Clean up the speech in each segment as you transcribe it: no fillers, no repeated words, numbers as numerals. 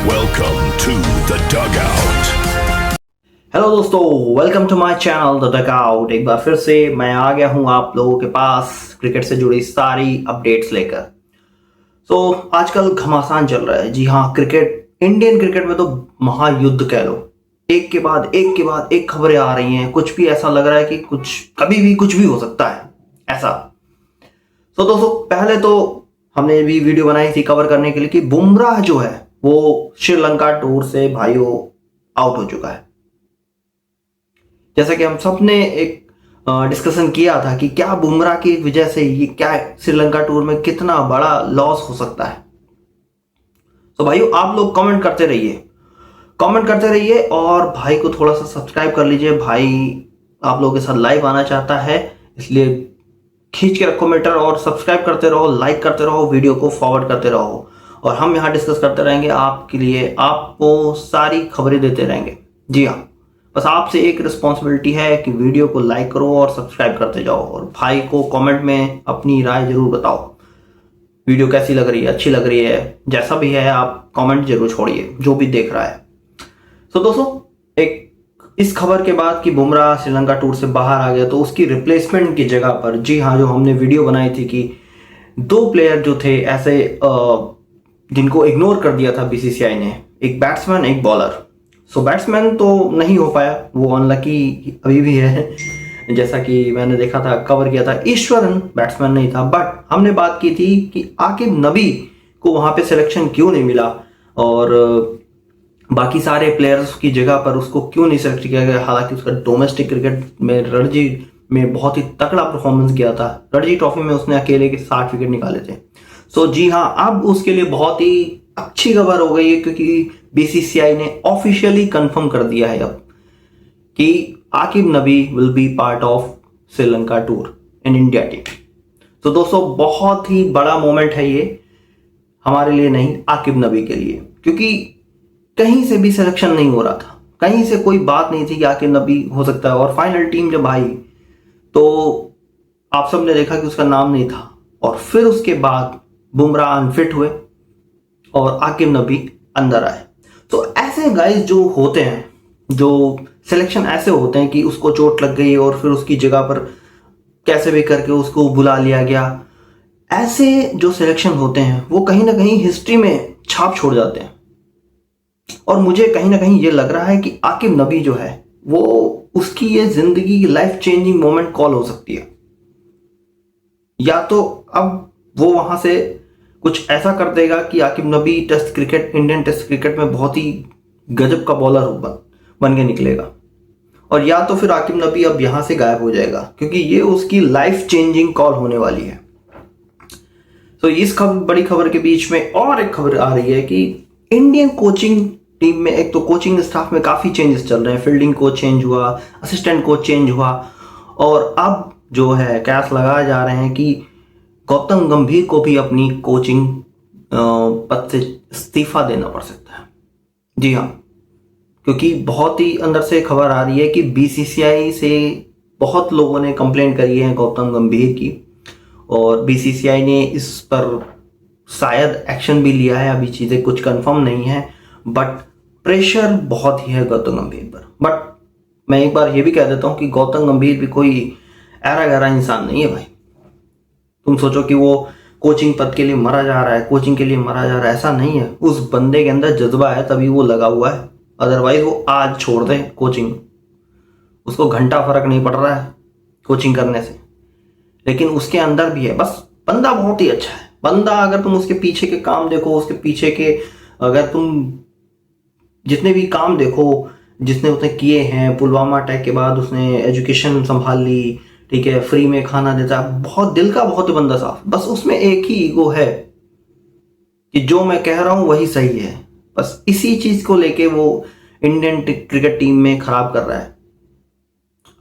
Welcome to the Dugout. Hello दोस्तों, welcome to my channel the Dugout. एक बार फिर से मैं आ गया हूं आप लोगों के पास क्रिकेट से जुड़ी सारी अपडेट्स लेकर। आजकल घमासान चल रहा है। जी हाँ, क्रिकेट, इंडियन क्रिकेट में तो महायुद्ध कह लो। एक के बाद एक खबरें आ रही हैं। कुछ भी ऐसा लग रहा है कि कुछ कभी भी कुछ भी हो सकता है ऐसा। दोस्तों, पहले तो हमने भी वीडियो बनाई थी कवर करने के लिए कि बुमराह जो है वो श्रीलंका टूर से भाइयों आउट हो चुका है। जैसा कि हम सब ने एक डिस्कशन किया था कि क्या बुमराह की वजह से ये क्या श्रीलंका टूर में कितना बड़ा लॉस हो सकता है। तो भाइयों, आप लोग कमेंट करते रहिए और भाई को थोड़ा सा सब्सक्राइब कर लीजिए। भाई आप लोगों के साथ लाइव आना चाहता है, इसलिए खींच के रखो मीटर और सब्सक्राइब करते रहो, लाइक करते रहो, वीडियो को फॉरवर्ड करते रहो और हम यहाँ डिस्कस करते रहेंगे आपके लिए, आपको सारी खबरें देते रहेंगे। जी हाँ, बस आपसे एक रिस्पॉन्सिबिलिटी है कि वीडियो को लाइक करो और सब्सक्राइब करते जाओ और भाई को कमेंट में अपनी राय जरूर बताओ। वीडियो कैसी लग रही है, अच्छी लग रही है, जैसा भी है आप कमेंट जरूर छोड़िए जो भी देख रहा है। दोस्तों, एक इस खबर के बाद कि बुमराह श्रीलंका टूर से बाहर आ गया तो उसकी रिप्लेसमेंट की जगह पर, जी हाँ, जो हमने वीडियो बनाई थी कि दो प्लेयर जो थे ऐसे जिनको इग्नोर कर दिया था बीसीसीआई ने, एक बैट्समैन एक बॉलर। बैट्समैन तो नहीं हो पाया, वो अनलकी अभी भी है। जैसा कि मैंने देखा था, कवर किया था, ईश्वरन बैट्समैन नहीं था। बट हमने बात की थी कि आकिब नबी को वहां पे सिलेक्शन क्यों नहीं मिला और बाकी सारे प्लेयर्स की जगह पर उसको क्यों नहीं सेलेक्ट किया गया। हालांकि उसका डोमेस्टिक क्रिकेट में रणजी में बहुत ही तगड़ा परफॉर्मेंस किया था। रणजी ट्रॉफी में उसने अकेले के 60 विकेट निकाले थे। जी हाँ, अब उसके लिए बहुत ही अच्छी खबर हो गई है क्योंकि बीसीसीआई ने ऑफिशियली कंफर्म कर दिया है अब कि आकिब नबी will be part of Sri Lanka tour in India team. दोस्तों, बहुत ही बड़ा मोमेंट है ये हमारे लिए, नहीं आकिब नबी के लिए, क्योंकि कहीं से भी सिलेक्शन नहीं हो रहा था, कहीं से कोई बात नहीं थी कि आकिब नबी हो सकता है। और फाइनल टीम जब आई तो आप सब ने देखा कि उसका नाम नहीं था और फिर उसके बाद बुमराह अनफिट हुए और आकिब नबी अंदर आए। तो ऐसे गाइस जो होते हैं, जो सिलेक्शन ऐसे होते हैं कि उसको चोट लग गई और फिर उसकी जगह पर कैसे भी करके उसको बुला लिया गया, ऐसे जो सिलेक्शन होते हैं वो कहीं ना कहीं हिस्ट्री में छाप छोड़ जाते हैं। और मुझे कहीं ना कहीं ये लग रहा है कि आकिब नबी जो है वो उसकी ये जिंदगी की लाइफ चेंजिंग मोमेंट कॉल हो सकती है। या तो अब वो वहां से कुछ ऐसा कर देगा कि Aqib Nabi test cricket, Indian test cricket में बहुत ही गजब का बॉलर बन के निकलेगा, और या तो फिर आकिब नबी अब यहां से गायब हो जाएगा क्योंकि ये उसकी लाइफ चेंजिंग कॉल होने वाली है। इस बड़ी खबर के बीच में और एक खबर आ रही है कि इंडियन कोचिंग टीम में, एक तो कोचिंग स्टाफ में काफी चेंजेस चल रहे हैं। फील्डिंग कोच चेंज हुआ, असिस्टेंट कोच चेंज हुआ और अब जो है कयास लगाए जा रहे हैं कि गौतम गंभीर को भी अपनी कोचिंग पद से इस्तीफा देना पड़ सकता है। जी हाँ, क्योंकि बहुत ही अंदर से खबर आ रही है कि बीसीसीआई से बहुत लोगों ने कंप्लेंट करी है गौतम गंभीर की और बीसीसीआई ने इस पर शायद एक्शन भी लिया है। अभी चीजें कुछ कंफर्म नहीं है, बट प्रेशर बहुत ही है गौतम गंभीर पर। बट मैं एक बार ये भी कह देता हूं कि गौतम गंभीर भी कोई ऐरा गैरा इंसान नहीं है भाई। तुम सोचो कि वो कोचिंग पद के लिए मरा जा रहा है, कोचिंग के लिए मरा जा रहा है, ऐसा नहीं है। उस बंदे के अंदर जज्बा है तभी वो लगा हुआ है, अदरवाइज वो आज छोड़ दे कोचिंग, उसको घंटा फर्क नहीं पड़ रहा है कोचिंग करने से। लेकिन उसके अंदर भी है, बस बंदा बहुत ही अच्छा है। बंदा, अगर तुम उसके पीछे के काम देखो, उसके पीछे के अगर तुम जितने भी काम देखो जिसने उसने किए हैं, पुलवामा अटैक के बाद उसने एजुकेशन संभाल ली, ठीक है, फ्री में खाना देता, बहुत दिल का बहुत ही बंदा साफ। बस उसमें एक ही ईगो है कि जो मैं कह रहा हूं वही सही है। बस इसी चीज को लेके वो इंडियन क्रिकेट टीम में खराब कर रहा है,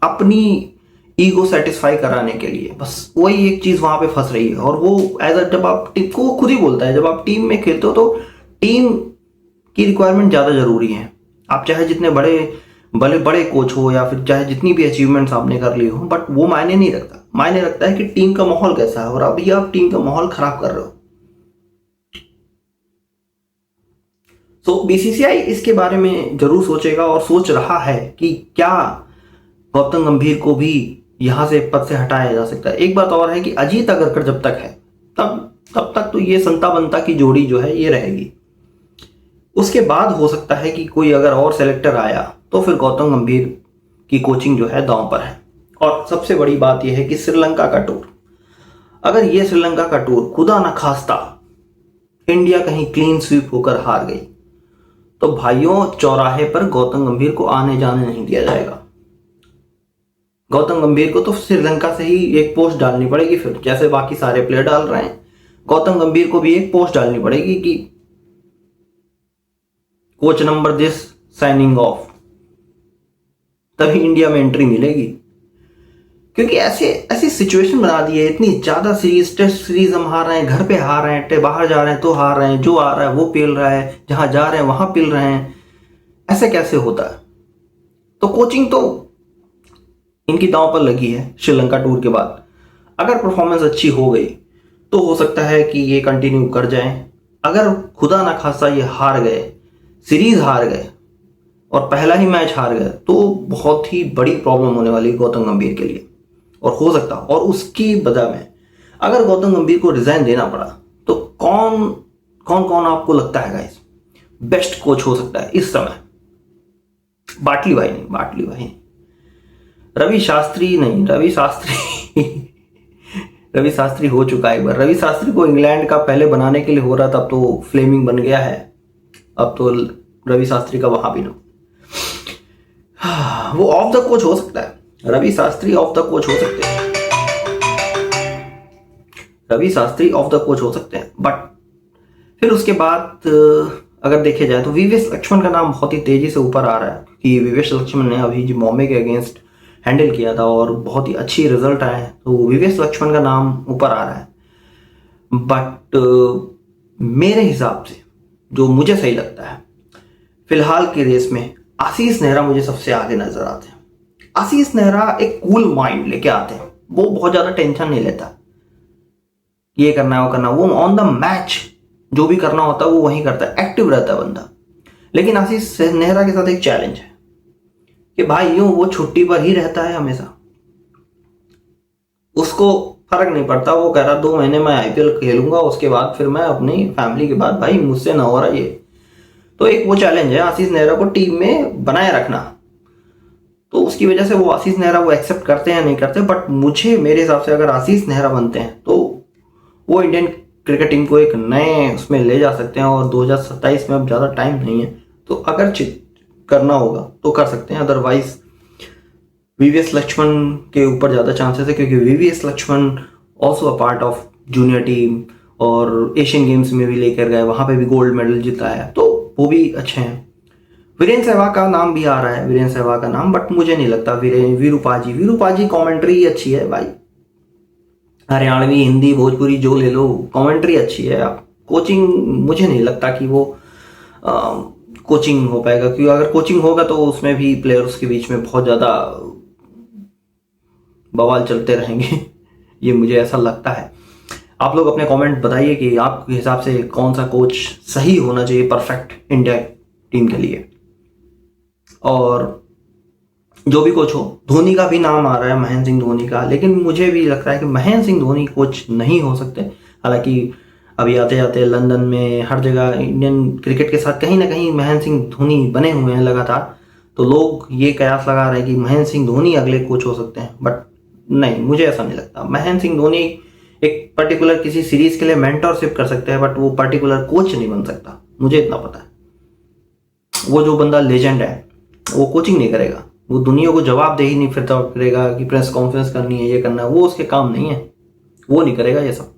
अपनी ईगो सेटिस्फाई कराने के लिए। बस वही एक चीज वहां पे फंस रही है। और वो जब आप टीम को खुद ही बोलता है, जब आप टीम में खेलते हो तो टीम की रिक्वायरमेंट ज्यादा जरूरी है। आप चाहे जितने बड़े कोच हो या फिर चाहे जितनी भी अचीवमेंट्स आपने कर ली हो, बट वो मायने नहीं रखता। मायने रखता है कि टीम का माहौल कैसा है, और अभी आप टीम का माहौल खराब कर रहे हो। सो बीसीसीआई इसके बारे में जरूर सोचेगा और सोच रहा है कि क्या गौतम गंभीर को भी यहां से पद से हटाया जा सकता है। एक बात और है कि अजीत अगरकर जब तक है तब तक तो ये संता बंता की जोड़ी जो है ये रहेगी। उसके बाद हो सकता है कि कोई अगर और सेलेक्टर आया तो फिर गौतम गंभीर की कोचिंग जो है दांव पर है। और सबसे बड़ी बात यह है कि श्रीलंका का टूर, अगर ये श्रीलंका का टूर खुदा न खास्ता इंडिया कहीं क्लीन स्वीप होकर हार गई तो भाइयों चौराहे पर गौतम गंभीर को आने जाने नहीं दिया जाएगा। गौतम गंभीर को तो श्रीलंका से ही एक पोस्ट डालनी पड़ेगी, फिर जैसे बाकी सारे प्लेयर डाल रहे हैं गौतम गंभीर को भी एक पोस्ट डालनी पड़ेगी कि coach number this signing off, तभी इंडिया में एंट्री मिलेगी। क्योंकि ऐसी सिचुएशन बना दी है, इतनी ज्यादा सीरीज, टेस्ट सीरीज हम हार रहे हैं, घर पे हार रहे हैं, बाहर जा रहे हैं तो हार रहे हैं, जो आ रहा है वो पिल रहा है, जहां जा रहे हैं वहां पिल रहे हैं, ऐसे कैसे होता है। तो कोचिंग तो इनकी दांव पर लगी है श्रीलंका टूर के बाद। अगर परफॉर्मेंस अच्छी हो गई तो हो सकता है कि ये कंटिन्यू कर जाएं। अगर खुदा ना खासा ये हार गए, सीरीज हार गए और पहला ही मैच हार गए तो बहुत ही बड़ी प्रॉब्लम होने वाली है गौतम गंभीर के लिए। और हो सकता, और उसकी वजह में अगर गौतम गंभीर को रिजाइन देना पड़ा तो कौन कौन आपको लगता है गाइस बेस्ट कोच हो सकता है इस समय? बाटली भाई नहीं, रवि शास्त्री नहीं, रवि शास्त्री हो चुका है एक बार। रवि शास्त्री को इंग्लैंड का पहले बनाने के लिए हो रहा था, अब तो फ्लेमिंग बन गया है, अब तो रवि शास्त्री का वहां भी ना। वो ऑफ द कोच हो सकता है, Ravi Shastri of the coach हो सकते हैं, Ravi Shastri of the coach हो सकते हैं। बट फिर उसके बाद अगर देखे जाए तो वीवीएस लक्ष्मण का नाम बहुत ही तेजी से ऊपर आ रहा है कि वीवीएस लक्ष्मण ने अभी जो बॉम्बे के अगेंस्ट हैंडल किया था और बहुत ही अच्छी रिजल्ट आए हैं, तो वीवीएस लक्ष्मण का नाम ऊपर आ रहा है। बट मेरे हिसाब से जो मुझे सही लगता है फिलहाल की रेस में आशीष नेहरा मुझे सबसे आगे नजर आते हैं। आशीष नेहरा एक कूल माइंड लेके आते हैं, वो बहुत ज्यादा टेंशन नहीं लेता, ये करना है वो करना, वो ऑन द मैच जो भी करना होता है वो वहीं करता है, एक्टिव रहता है बंदा। लेकिन आशीष नेहरा के साथ एक चैलेंज है कि भाई यूं वो छुट्टी पर ही रहता है हमेशा, उसको फर्क नहीं पड़ता, वो कह रहा 2 महीने में आईपीएल खेलूंगा, उसके बाद फिर मैं अपनी फैमिली के बाद, भाई मुझसे ना हो रहा ये। तो एक वो चैलेंज है आशीष नेहरा को टीम में बनाए रखना, तो उसकी वजह से वो आशीष नेहरा वो एक्सेप्ट करते हैं नहीं करते। बट मेरे हिसाब से अगर आशीष नेहरा बनते हैं तो वो इंडियन क्रिकेट टीम को एक नए उसमें ले जा सकते हैं। और 2027 में अब ज़्यादा टाइम नहीं है, तो अगर करना होगा तो कर सकते हैं, अदरवाइज वीवीएस लक्ष्मण के ऊपर ज़्यादा चांसेस है, क्योंकि VVS Laxman also a part of junior team और एशियन गेम्स में भी लेकर गए, वहाँ पे भी गोल्ड मेडल जीता है, तो वो भी अच्छे हैं। वीरेंद्र सहवाग का नाम भी आ रहा है, वीरेंद्र सहवाग का नाम, बट मुझे नहीं लगता। वीरूपाजी कमेंट्री अच्छी है भाई, हरियाणवी, हिंदी, भोजपुरी जो ले लो, कमेंट्री अच्छी है। आप कोचिंग मुझे नहीं लगता कि वो कोचिंग हो पाएगा, क्योंकि अगर कोचिंग होगा तो उसमें भी प्लेयर्स के बीच में बहुत ज़्यादा बवाल चलते रहेंगे ये मुझे ऐसा लगता है। आप लोग अपने कमेंट बताइए कि आपके हिसाब से कौन सा कोच सही होना चाहिए परफेक्ट इंडिया टीम के लिए। और जो भी कोच हो, धोनी का भी नाम आ रहा है, महेंद्र सिंह धोनी का, लेकिन मुझे भी लगता है कि महेंद्र सिंह धोनी कोच नहीं हो सकते। हालांकि अभी आते जाते लंदन में हर जगह इंडियन क्रिकेट के साथ कहीं ना कहीं महेंद्र सिंह धोनी बने हुए हैं लगातार, तो लोग ये कयास लगा रहे हैं कि महेंद्र सिंह धोनी अगले कोच हो सकते हैं। बट नहीं, मुझे ऐसा नहीं लगता। महेंद्र सिंह धोनी एक पर्टिकुलर किसी सीरीज के लिए मेंटरशिप कर सकते हैं, बट वो पर्टिकुलर कोच नहीं बन सकता, मुझे इतना पता है। वो जो बंदा लेजेंड है वो कोचिंग नहीं करेगा, वो दुनिया को जवाब दे ही नहीं फिरता करेगा कि प्रेस कॉन्फ्रेंस करनी है, ये करना है, वो उसके काम नहीं है, वो नहीं करेगा ये सब।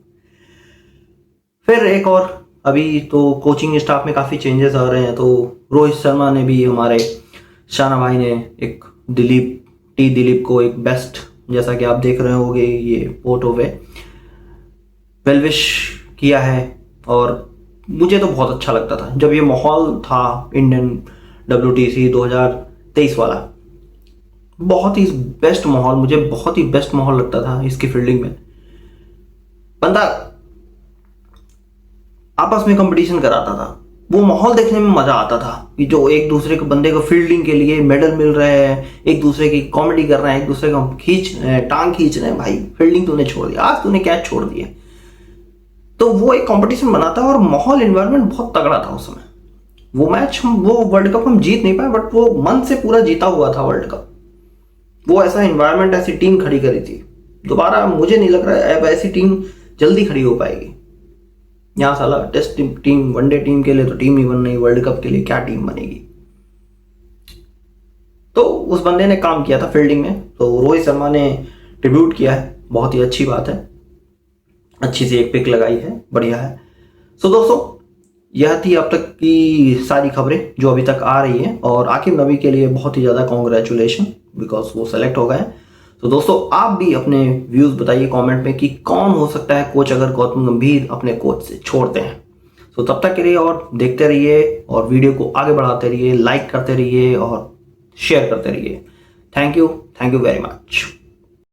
फिर एक और, अभी तो कोचिंग स्टाफ में काफ़ी चेंजेस आ रहे हैं, तो रोहित शर्मा ने भी, हमारे शाना भाई ने एक दिलीप को एक बेस्ट, जैसा कि आप देख रहे होंगे ये फोटो पे, वेल विश किया है। और मुझे तो बहुत अच्छा लगता था जब ये माहौल था इंडियन WTC 2023 वाला, बहुत ही बेस्ट माहौल, मुझे बहुत ही बेस्ट माहौल लगता था इसकी फील्डिंग में। बंदा आपस में कंपटीशन कराता था, वो माहौल देखने में मजा आता था कि जो एक दूसरे के बंदे को फील्डिंग के लिए मेडल मिल रहे हैं, एक दूसरे की कॉमेडी कर रहे हैं, एक दूसरे का टांग खींच रहे हैं, भाई फील्डिंग तूने छोड़ दिया, आज तूने कैच छोड़ दिया। तो वो एक कंपटीशन बना था और माहौल एनवायरनमेंट बहुत तगड़ा था उस समय। वो मैच वो वर्ल्ड कप हम जीत नहीं पाए, बट वो मन से पूरा जीता हुआ था वर्ल्ड कप। वो ऐसा एनवायरनमेंट, ऐसी टीम खड़ी करी थी। दोबारा मुझे नहीं लग रहा है अब ऐसी टीम जल्दी खड़ी हो पाएगी। यहाँ साला टेस्ट टीम, वनडे टीम के लिए तो टीम ही बन रही, वर्ल्ड कप के लिए क्या टीम बनेगी। तो उस बंदे ने काम किया था फील्डिंग में, तो रोहित शर्मा ने ट्रिब्यूट किया है, बहुत ही अच्छी बात है, अच्छी सी एक पिक लगाई है, बढ़िया है। सो दोस्तों, यह थी अब तक की सारी खबरें जो अभी तक आ रही हैं, और आकिब नबी के लिए बहुत ही ज़्यादा कॉन्ग्रेचुलेशन, बिकॉज वो सेलेक्ट हो गए हैं। तो दोस्तों, आप भी अपने व्यूज़ बताइए कमेंट में कि कौन हो सकता है कोच अगर गौतम गंभीर अपने कोच से छोड़ते हैं। तो तब तक के लिए और देखते रहिए और वीडियो को आगे बढ़ाते रहिए, लाइक करते रहिए और शेयर करते रहिए। Thank you very much.